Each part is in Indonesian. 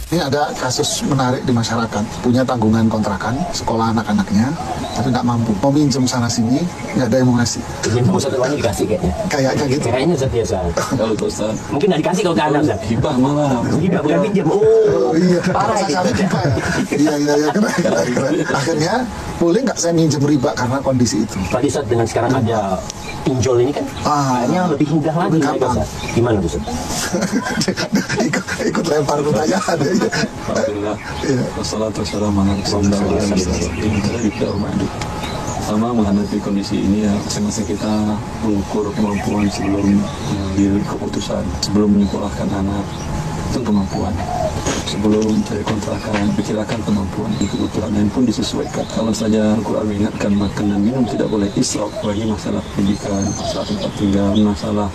Ini ada kasus menarik di masyarakat, punya tanggungan kontrakan, sekolah anak-anaknya, tapi nggak mampu. Mau minjem sana sini, nggak ada yang mau ngasih. Minjem satu uangnya dikasih kayaknya. Kayaknya gitu. Kayaknya Ustaz biasa. Kalau Ustaz, Mungkin nggak dikasih kalau ke anak Ustaz. hibah malah. Hibah bukan minjem. Oh iya, parah rasa ini. kali riba ya. Iya, keren. Akhirnya boleh nggak saya minjem riba karena kondisi itu? Tadi Ustaz dengan sekarang ada pinjol ini kan, kayaknya lebih mudah lagi mereka Ustaz. Gimana tuh Ustaz? ikut lempar pertanyaan ya. Alhamdulillah. Wassalatu wassalamu ala Rasulillah. Ini kita hormati. Sama menghadapi kondisi ini ya, masing-masing kita mengukur kemampuan sebelum mengambil keputusan, sebelum menyekolahkan anak, itu kemampuan. Sebelum cari kontrakan, pikirkan kemampuan, kebutuhan lain pun disesuaikan. Kalau saja Al-Quran mengingatkan makan dan minum tidak boleh israf bagi masalah pendidikan, masalah tempat tinggal, masalah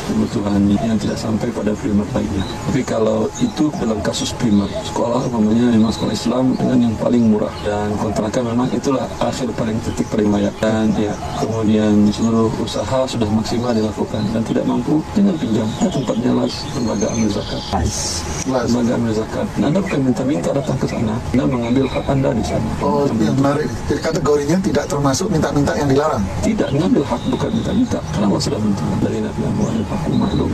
kebutuhan yang tidak sampai pada primer lainnya. Tapi kalau itu dalam kasus primer, sekolah umpamanya memang sekolah Islam dengan yang paling murah dan kontrakan memang itulah akhir titik paling layak. Dan ya kemudian seluruh usaha sudah maksimal dilakukan dan tidak mampu dengan pinjam. Tempatnya las lembaga amil zakat. Lembaga amil zakat. Anda bukan minta-minta datang ke sana, Anda mengambil hak Anda di sana. Oh, itu yang menarik. Jadi kategorinya tidak termasuk minta-minta yang dilarang. Tidak, mengambil hak bukan minta-minta. Karena Allah sudah menentukan dari Nabi Muhammad Fakul Makhluk,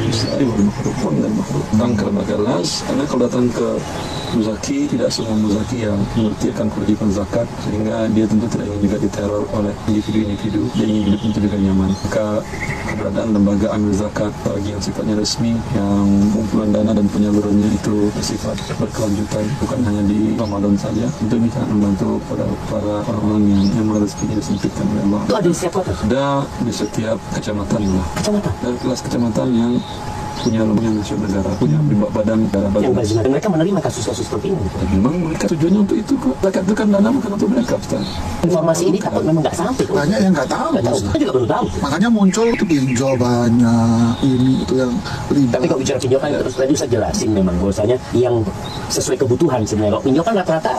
Isra'i wal Makhluk, dan Makhluk. Datang ke lembaga las, Anda kalau datang ke muzaki, tidak semua muzaki yang mengerti akan kewajiban zakat, sehingga dia tentu tidak ingin juga diteror oleh individu-individu, dia ingin hidup itu juga nyaman. Maka keberadaan lembaga amil zakat bagi yang sifatnya resmi, yang kumpulan dana dan penyalurannya itu bersifat berkelanjutan, bukan hanya di Ramadan saja, untuk bisa membantu para orang-orang yang rezekinya disempitkan oleh Allah. Itu ada di setiap kota? Ada di setiap kecamatan lah. Kecamatan? Dan kelas kecamatan yang punya lembaga nasional negara, punya badan negara. Yang baik, mereka menerima kasus-kasus seperti ini. Dan memang mereka tujuannya untuk itu kok. Zakat itu kan dana bukan untuk mereka, Ustaz. Informasi ini takut memang nggak sampai. Banyak yang nggak tahu. Saya juga baru tahu. Makanya muncul itu pinjol banyak, ini itu yang riba. Tapi kalau bicara pinjol kan terus tadi saya jelasin memang bahwasanya yang sesuai kebutuhan sebenarnya. Kalau pinjol kan rata-rata.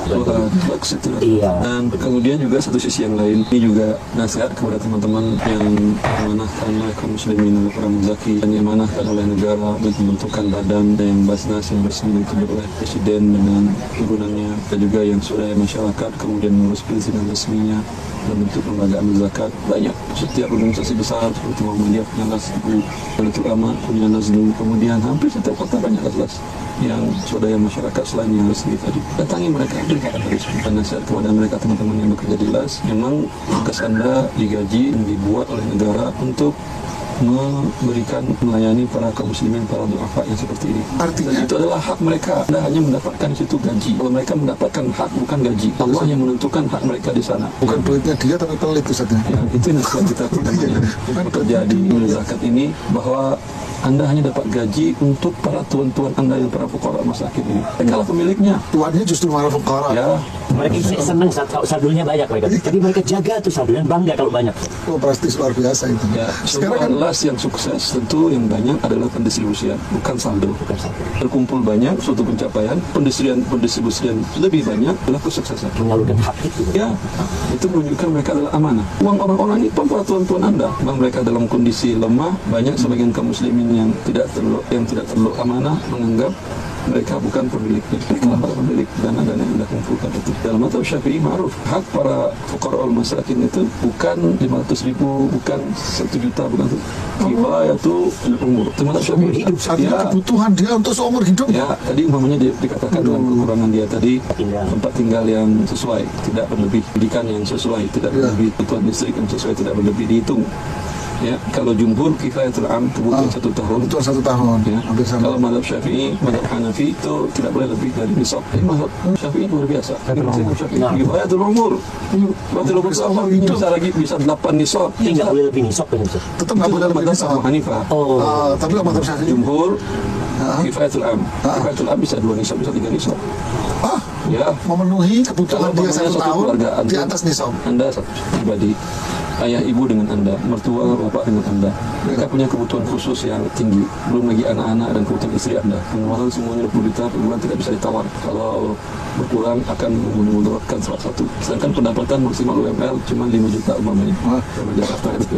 Bagus itu. Iya. Dan kemudian juga satu sisi yang lain, ini juga nasihat kepada teman-teman yang diamanahkan oleh kaum muslimin, oleh para muzaki, dan diamanahkan oleh negara untuk membentukkan badan yang basnas yang resmi ditunjuk oleh presiden dengan turunannya, dan juga yang sudah masyarakat kemudian mengurus perizinan resminya dalam bentuk lembaga amil zakat. Banyak setiap organisasi besar seperti Muhammadiyah punya LASDU, Nahdlatul Ulama punya LASDU, kemudian hampir setiap kota banyak LAS yang swadaya masyarakat selain yang resmi tadi. Datangi mereka, berikan resmi dan nasihat kepada mereka teman-teman yang bekerja di LAS. Memang tugas Anda digaji dan dibuat oleh negara untuk memberikan melayani para kaum muslimin, para du'afa yang seperti ini. Artinya itu adalah hak mereka. Anda hanya mendapatkan di situ gaji. Kalau mereka mendapatkan hak bukan gaji, Allah yang menentukan hak mereka di sana. Bukan pelitnya dia tapi pelit Ustaznya. Ya, itu nasihat kita teman-teman bekerja di zakat ini, bahwa Anda hanya dapat gaji untuk para tuan-tuan Anda yang para fuqara masakin ini. Kalau pemiliknya, Tuannya justru malah fuqara. ya, Mereka senang kalau saldonya banyak mereka. Jadi mereka jaga tuh saldonya, bangga kalau banyak. Oh, prestis luar biasa itu. ya, Sekarang semua kan las yang sukses tentu yang banyak adalah pendistribusian, bukan saldo. Terkumpul banyak suatu pencapaian, pendistribusian lebih banyak adalah kesuksesan. Menyalurkan hak itu. Ya, itu menunjukkan mereka adalah amanah. Uang orang-orang ini pun para tuan-tuan Anda. Memang mereka dalam kondisi lemah, banyak sebagian kaum muslimin yang tidak terlalu amanah menganggap mereka bukan pemiliknya. Mereka para pemilik dana-dana yang Anda kumpulkan itu. Dalam mazhab Syafi'i ma'ruf, hak para fuqara al-masakin itu bukan 500.000, bukan 1 juta, bukan itu. Kifayatu al-umur. Itu mazhab Syafi'i. artinya kebutuhan dia untuk seumur hidup. Ya, tadi umpamanya dikatakan dalam kekurangan dia tadi, tempat tinggal yang sesuai, tidak berlebih, pendidikan yang sesuai, tidak berlebih, kebutuhan listrik yang sesuai, tidak berlebih, dihitung. Ya, kalau jumhur kifayatul am, kebutuhan 1 tahun. Kebutuhan 1 tahun. Ya. Hampir sama. Kalau mazhab Syafi'i, mazhab Hanafi itu tidak boleh lebih dari nisab. Mazhab Syafi'i luar biasa. Mazhab Syafi'i kifayatul umur. Kifayatul umur sama bisa lagi bisa 8 nisab. Tidak boleh lebih nisab kan itu. Tetap nggak boleh lebih mazhab Abu nisab. Hanifah. Tapi kalau mazhab Syafi'i Jumhur kifayatul am. Kifayatul am bisa 2 nisab, bisa 3 nisab. Ya, memenuhi kebutuhan kalau dia 1 suatu tahun keluarga, di atas nisab. Anda pribadi, ayah ibu dengan Anda, mertua bapak dengan Anda. Mereka punya kebutuhan khusus yang tinggi. Belum lagi anak-anak dan kebutuhan istri Anda. Pengeluaran semuanya 20 juta per bulan tidak bisa ditawar. Kalau berkurang akan memudaratkan salah satu. Sedangkan pendapatan maksimal UMR cuma 5 juta umpamanya. Jakarta itu.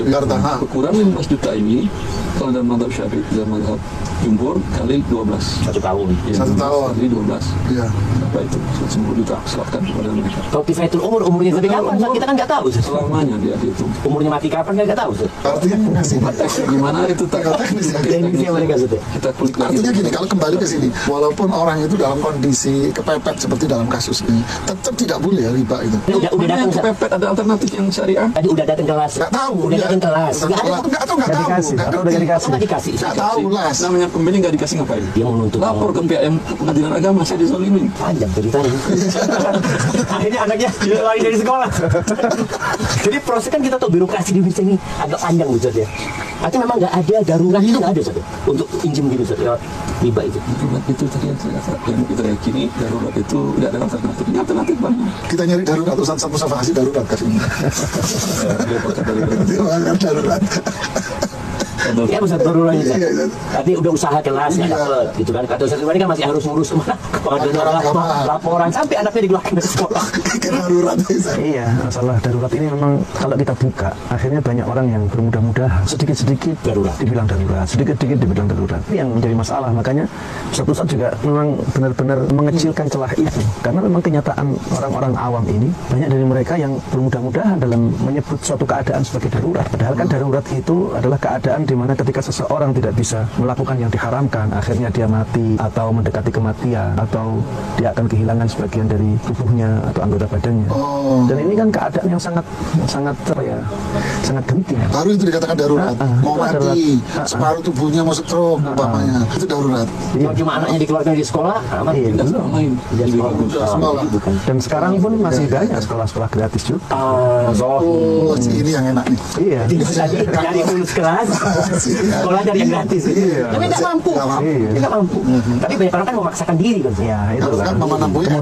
Berkurang 15 juta ini kalau dalam mazhab Syafi'i, dalam mazhab Jumhur kali 12. 1 tahun. Ya, 1 tahun. Kali 12. Iya. Berapa itu? 10 juta. Serahkan kepada mereka. Kalau Kifayatul umurnya sampai kapan? Kita kan nggak tahu. Selamanya dia itu. Umurnya mati kapan kan nggak tahu. Artinya sih, Gimana itu tak teknis ya. Teknisnya mereka sudah. Kita kulik lagi. Artinya gini, kalau kembali ke sini, walaupun orang itu dalam kondisi kepepet seperti dalam kasus ini, tetap tidak boleh ya riba itu. Udah datang kepepet, ada alternatif yang syariah. tadi udah datang kelas. Nggak tahu. Udah datang kelas. Nggak ada. Nggak tahu. Atau udah dikasih. Nggak dikasih. Nggak tahu lah. Namanya pembeli nggak dikasih ngapain? Dia menuntut. Lapor ke pihak yang pengadilan agama, saya dizolimin. Panjang ceritanya. Akhirnya anaknya lari dari sekolah. Jadi proses kan kita tahu birokrasi di Indonesia ini agak panjang Ustaz ya. Artinya memang nggak ada darurat itu nggak ada Ustaz ya? Untuk pinjam gini Ustaz ya, riba itu. Darurat itu tadi yang saya katakan, yang kita yakini darurat itu tidak ada alternatif. Ini alternatif banyak. Kita nyari darurat, Ustaz Mustafa kasih darurat ke sini. Dia pakai darurat. Darurat. Ya Ustaz darurat itu. Tadi udah usaha kelas nggak dapet gitu kan. Kata Ustaz Iwan kan masih harus ngurus kemana? Laporan sampai anaknya dikeluarkan dari sekolah. Darurat. Iya, masalah darurat ini memang kalau kita buka, akhirnya banyak orang yang bermudah-mudahan sedikit-sedikit Darurat. dibilang darurat, sedikit-sedikit dibilang darurat. Ini yang menjadi masalah. Makanya Ustaz juga memang benar-benar mengecilkan celah itu. Karena memang kenyataan orang-orang awam ini, banyak dari mereka yang bermudah-mudahan dalam menyebut suatu keadaan sebagai darurat. Padahal kan darurat itu adalah keadaan di mana ketika seseorang tidak bisa melakukan yang diharamkan, akhirnya dia mati atau mendekati kematian atau dia akan kehilangan sebagian dari tubuhnya atau anggota badannya. Dan ini kan keadaan yang sangat apa ya, sangat genting. Baru itu dikatakan darurat. Mau mati, separuh tubuhnya mau stroke, umpamanya. Itu darurat. Cuma anaknya dikeluarkan dari sekolah, aman. Iya, belum. Dia sekolah. Dan sekarang pun masih banyak sekolah-sekolah gratis juga. Ini yang enak nih. Iya. Dari lulus kelas, sekolah dari yang gratis. Tapi nggak mampu. Dia nggak mampu. Tapi banyak orang kan memaksakan diri kan. Ya, itu Kan kan. Mama Nambu ya,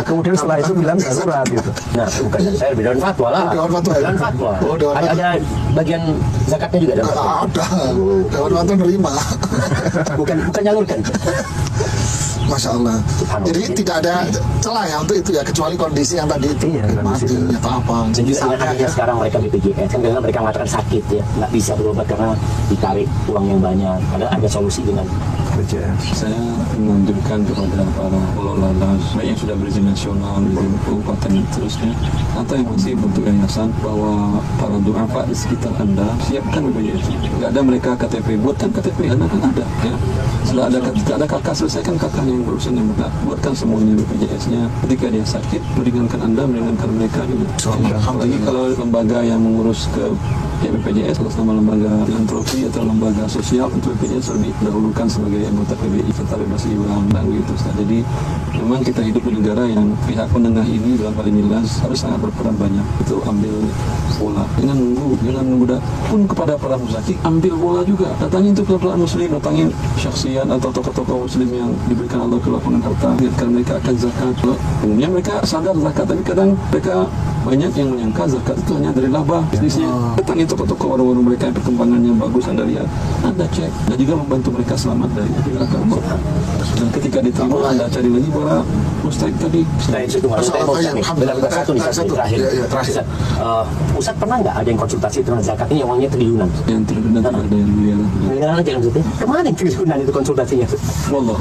Kemudian setelah itu bilang darurat gitu. Nah, bukan saya Dewan Fatwa lah. Dewan Fatwa ya? Dewan Fatwa. Oh, Dewan Fatwa. Ada bagian zakatnya juga dapat. Ada. Dewan Fatwa nerima. Bukan nyalurkan. Masya Allah. Jadi tidak ada celah ya untuk itu ya, kecuali kondisi yang tadi itu. Iya, Mati kondisi. atau apa. Dan juga anak-anaknya sekarang mereka BPJS kan karena mereka mengatakan sakit ya, nggak bisa berobat karena ditarik uang yang banyak. Padahal ada solusi dengan Kerja. Saya menunjukkan kepada para pengelola baik yang sudah berizin nasional, berizin kabupaten dan seterusnya, atau yang masih bentuk yayasan, bahwa para duafa di sekitar Anda siapkan BPJS. Nggak ada mereka KTP, buatkan KTP, Anda kan ada. Ya. Setelah ada kakak, selesaikan kakaknya yang berurusan yang benar, buatkan semuanya BPJS-nya. Ketika dia sakit, meringankan Anda, meringankan mereka juga. Apalagi kalau lembaga yang mengurus ke BPJS, kalau sama lembaga filantropi atau lembaga sosial, untuk BPJS lebih dahulukan sebagai anggota PBI serta bebas iuran dan gitu. Jadi memang kita hidup di negara yang pihak penengah ini dalam hal ini harus sangat berperan banyak. Itu ambil bola, jangan nunggu pun kepada para muzaki, ambil bola juga. Datangin itu pelan-pelan muslim, datangin syaksian atau tokoh-tokoh muslim yang diberikan Allah kelapangan harta, ingatkan mereka akan zakat. Umumnya mereka sadar zakat, tapi kadang mereka banyak yang menyangka zakat itu hanya dari laba bisnisnya. Datangin tokoh-tokoh warung-warung mereka yang perkembangannya bagus, Anda lihat, Anda cek, dan juga membantu mereka selamat dari neraka. Dan ketika diterima, Anda cari lagi para mustahik tadi. Nah, itu harus saya mau nih. Satu nih, terakhir. Ustaz pernah nggak ada yang konsultasi tentang zakat ini uangnya triliunan? Yang triliunan tidak ada yang miliaran. Miliaran aja maksudnya. Kemana triliunan itu konsultasinya? Wallah.